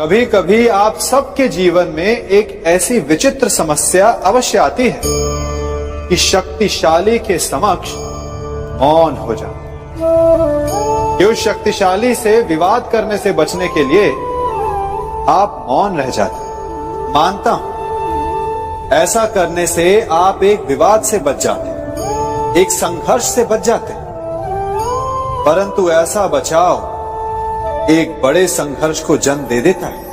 कभी कभी आप सबके जीवन में एक ऐसी विचित्र समस्या अवश्य आती है कि शक्तिशाली के समक्ष मौन हो जाए। कि उस शक्तिशाली से विवाद करने से बचने के लिए आप मौन रह जाते। मानता हूं, ऐसा करने से आप एक विवाद से बच जाते, एक संघर्ष से बच जाते। परंतु ऐसा बचाव एक बड़े संघर्ष को जन्म दे देता है।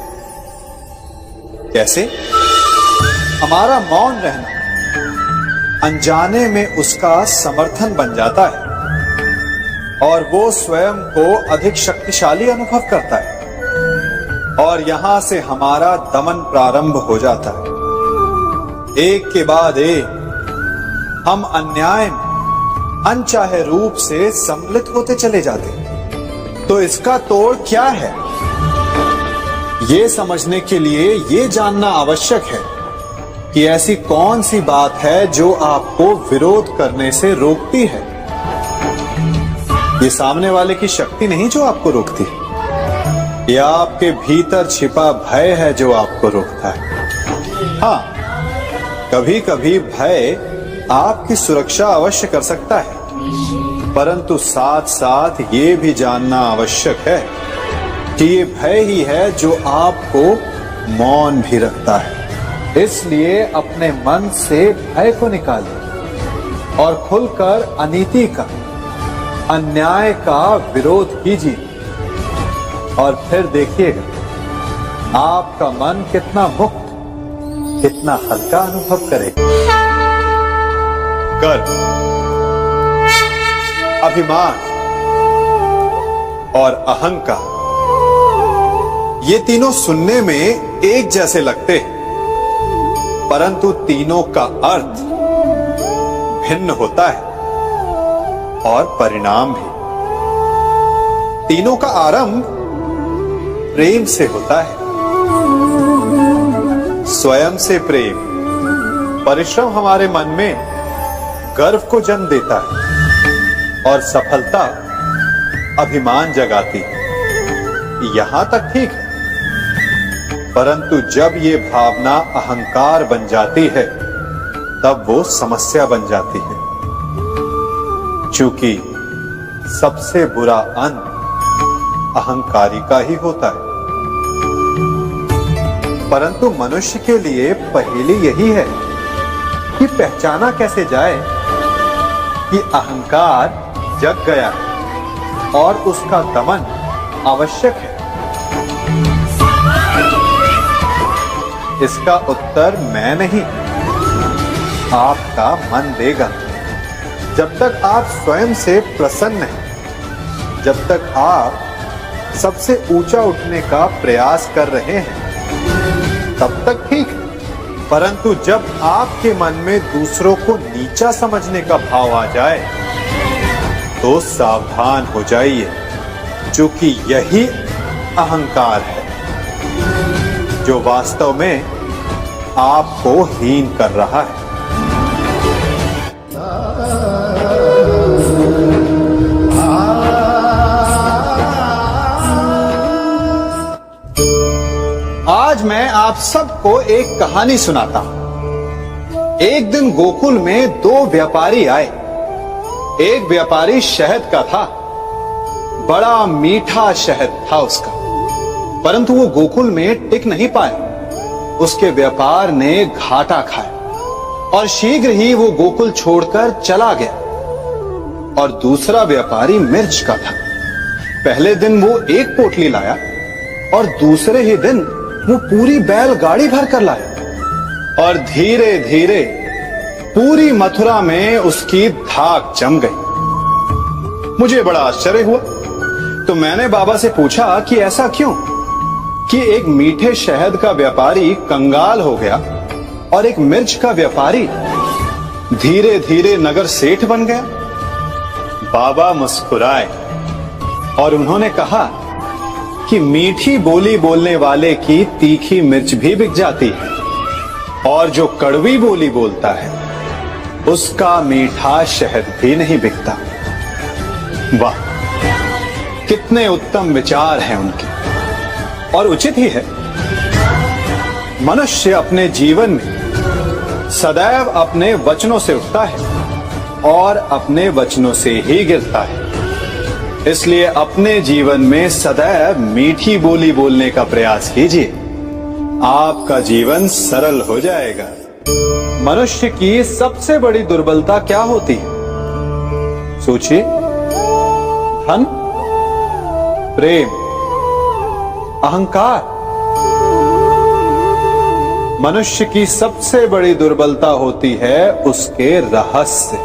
कैसे? हमारा मौन रहना अनजाने में उसका समर्थन बन जाता है और वो स्वयं को अधिक शक्तिशाली अनुभव करता है और यहां से हमारा दमन प्रारंभ हो जाता है। एक के बाद एक हम अन्याय में अनचाहे रूप से सम्मिलित होते चले जाते हैं। तो इसका तोड़ क्या है? ये समझने के लिए ये जानना आवश्यक है कि ऐसी कौन सी बात है जो आपको विरोध करने से रोकती है। ये सामने वाले की शक्ति नहीं जो आपको रोकती है, या आपके भीतर छिपा भय है जो आपको रोकता है। हाँ, कभी कभी भय आपकी सुरक्षा अवश्य कर सकता है, परंतु साथ साथ ये भी जानना आवश्यक है कि ये भय ही है जो आपको मौन भी रखता है। इसलिए अपने मन से भय को निकालिए और खुलकर अनीति का, अन्याय का विरोध कीजिए और फिर देखिएगा आपका मन कितना मुक्त, कितना हल्का अनुभव करेगा। गर्व, अभिमान और अहंकार, ये तीनों सुनने में एक जैसे लगते हैं, परंतु तीनों का अर्थ भिन्न होता है और परिणाम भी। तीनों का आरंभ प्रेम से होता है। स्वयं से प्रेम, परिश्रम हमारे मन में गर्व को जन्म देता है और सफलता अभिमान जगाती है। यहां तक ठीक है, परंतु जब ये भावना अहंकार बन जाती है तब वो समस्या बन जाती है, क्योंकि सबसे बुरा अंत अहंकारी का ही होता है। परंतु मनुष्य के लिए पहेली यही है कि पहचाना कैसे जाए कि अहंकार जग गया है और उसका दमन आवश्यक है। इसका उत्तर मैं नहीं, आपका मन देगा। जब तक आप स्वयं से प्रसन्न हैं, जब तक आप सबसे ऊंचा उठने का प्रयास कर रहे हैं, तब तक ठीक है। परंतु जब आपके मन में दूसरों को नीचा समझने का भाव आ जाए तो सावधान हो जाइए, क्योंकि यही अहंकार है जो वास्तव में आपको हीन कर रहा है। आज मैं आप सबको एक कहानी सुनाता हूं। एक दिन गोकुल में दो व्यापारी आए। एक व्यापारी शहद का था, बड़ा मीठा शहद था उसका, परंतु वो गोकुल में टिक नहीं पाया। उसके व्यापार ने घाटा खाया और शीघ्र ही वो गोकुल छोड़कर चला गया। और दूसरा व्यापारी मिर्च का था। पहले दिन वो एक पोटली लाया और दूसरे ही दिन वो पूरी बैलगाड़ी भर कर लाया और धीरे धीरे पूरी मथुरा में उसकी धाक जम गई। मुझे बड़ा आश्चर्य हुआ, तो मैंने बाबा से पूछा कि ऐसा क्यों कि एक मीठे शहद का व्यापारी कंगाल हो गया और एक मिर्च का व्यापारी धीरे धीरे नगर सेठ बन गया। बाबा मुस्कुराए और उन्होंने कहा कि मीठी बोली बोलने वाले की तीखी मिर्च भी बिक जाती है और जो कड़वी बोली बोलता है उसका मीठा शहद भी नहीं बिकता। वाह, कितने उत्तम विचार हैं उनके, और उचित ही है। मनुष्य अपने जीवन में सदैव अपने वचनों से उठता है और अपने वचनों से ही गिरता है। इसलिए अपने जीवन में सदैव मीठी बोली बोलने का प्रयास कीजिए, आपका जीवन सरल हो जाएगा। मनुष्य की सबसे बड़ी दुर्बलता क्या होती है? सोचिए। धन, प्रेम, अहंकार। मनुष्य की सबसे बड़ी दुर्बलता होती है उसके रहस्य।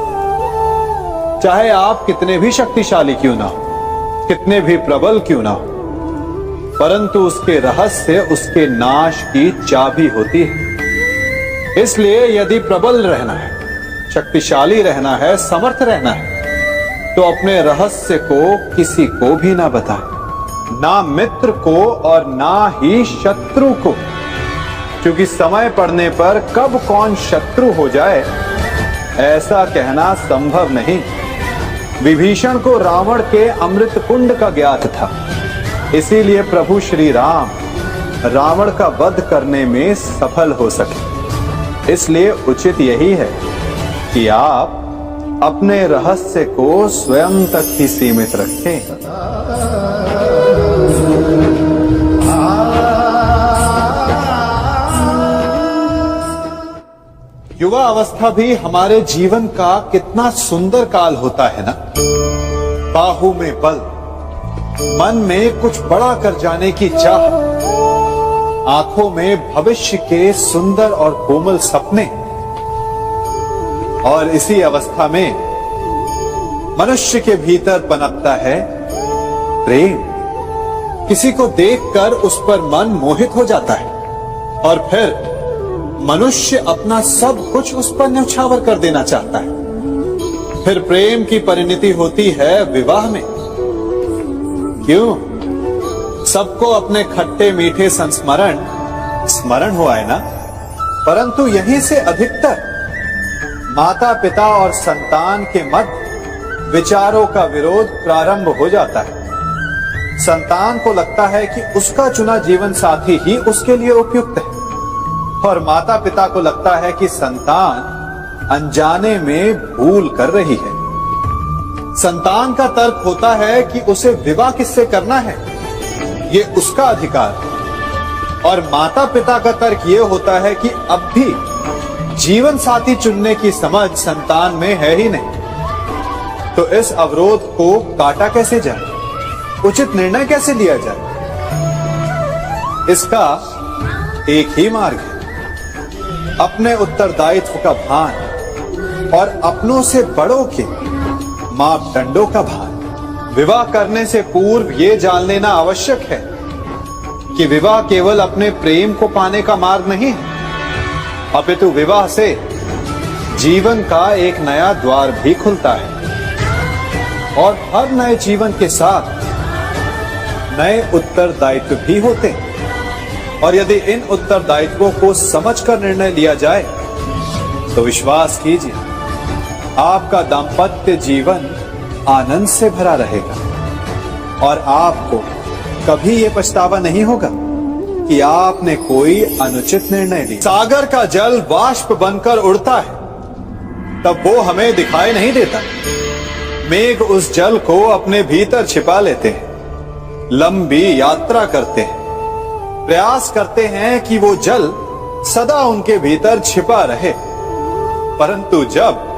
चाहे आप कितने भी शक्तिशाली क्यों ना हो, कितने भी प्रबल क्यों ना हो, परंतु उसके रहस्य उसके नाश की चाबी होती है। इसलिए यदि प्रबल रहना है, शक्तिशाली रहना है, समर्थ रहना है, तो अपने रहस्य को किसी को भी ना बताए, ना मित्र को और ना ही शत्रु को, क्योंकि समय पड़ने पर कब कौन शत्रु हो जाए ऐसा कहना संभव नहीं। विभीषण को रावण के अमृत कुंड का ज्ञात था, इसीलिए प्रभु श्री राम रावण का वध करने में सफल हो सके। इसलिए उचित यही है कि आप अपने रहस्य को स्वयं तक ही सीमित रखें। युवा अवस्था भी हमारे जीवन का कितना सुंदर काल होता है ना। बाहु में बल, मन में कुछ बड़ा कर जाने की चाह, आंखों में भविष्य के सुंदर और कोमल सपने। और इसी अवस्था में मनुष्य के भीतर पनपता है प्रेम। किसी को देखकर उस पर मन मोहित हो जाता है और फिर मनुष्य अपना सब कुछ उस पर न्यौछावर कर देना चाहता है। फिर प्रेम की परिणति होती है विवाह में। क्यों? सबको अपने खट्टे मीठे संस्मरण स्मरण हुआ है ना। परंतु यहीं से अधिकतर माता पिता और संतान के मध्य विचारों का विरोध प्रारंभ हो जाता है। संतान को लगता है कि उसका चुना जीवन साथी ही उसके लिए उपयुक्त है, और माता पिता को लगता है कि संतान अनजाने में भूल कर रही है। संतान का तर्क होता है कि उसे विवाह किससे करना है, ये उसका अधिकार है। और माता पिता का तर्क ये होता है कि अब भी जीवन साथी चुनने की समझ संतान में है ही नहीं। तो इस अवरोध को काटा कैसे जाए, उचित निर्णय कैसे लिया जाए? इसका एक ही मार्ग है, अपने उत्तरदायित्व का भान और अपनों से बड़ों के मापदंडों का भान। विवाह करने से पूर्व ये जान लेना आवश्यक है कि विवाह केवल अपने प्रेम को पाने का मार्ग नहीं है, अपितु विवाह से जीवन का एक नया द्वार भी खुलता है। और हर नए जीवन के साथ नए उत्तरदायित्व भी होते हैं। और यदि इन उत्तरदायित्वों को समझकर निर्णय लिया जाए तो विश्वास कीजिए, आपका दाम्पत्य जीवन आनंद से भरा रहेगा और आपको कभी ये पछतावा नहीं होगा कि आपने कोई अनुचित निर्णय लिया। सागर का जल वाष्प बनकर उड़ता है, तब वो हमें दिखाई नहीं देता। मेघ उस जल को अपने भीतर छिपा लेते हैं, लंबी यात्रा करते हैं, प्रयास करते हैं कि वो जल सदा उनके भीतर छिपा रहे। परंतु जब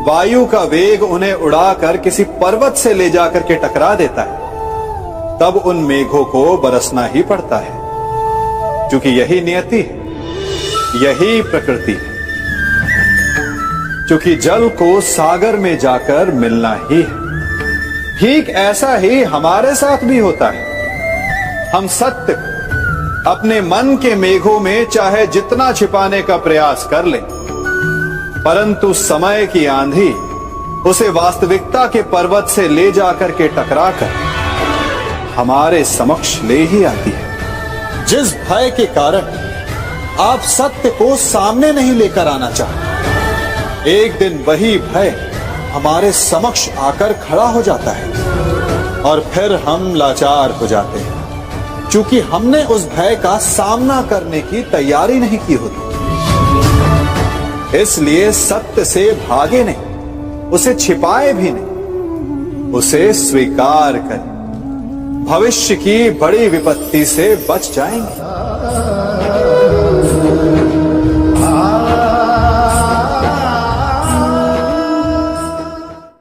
वायु का वेग उन्हें उड़ाकर किसी पर्वत से ले जाकर के टकरा देता है, तब उन मेघों को बरसना ही पड़ता है, क्योंकि यही नियति है, यही प्रकृति है। क्योंकि जल को सागर में जाकर मिलना ही है। ठीक ऐसा ही हमारे साथ भी होता है। हम सत्य अपने मन के मेघों में चाहे जितना छिपाने का प्रयास कर लें, परंतु समय की आंधी उसे वास्तविकता के पर्वत से ले जाकर के टकराकर हमारे समक्ष ले ही आती है। जिस भय के कारण आप सत्य को सामने नहीं लेकर आना चाहते, एक दिन वही भय हमारे समक्ष आकर खड़ा हो जाता है और फिर हम लाचार हो जाते हैं। चूंकि हमने उस भय का सामना करने की तैयारी नहीं की होती, इसलिए सत्य से भागे नहीं, उसे छिपाए भी नहीं, उसे स्वीकार करें। भविष्य की बड़ी विपत्ति से बच जाएंगे।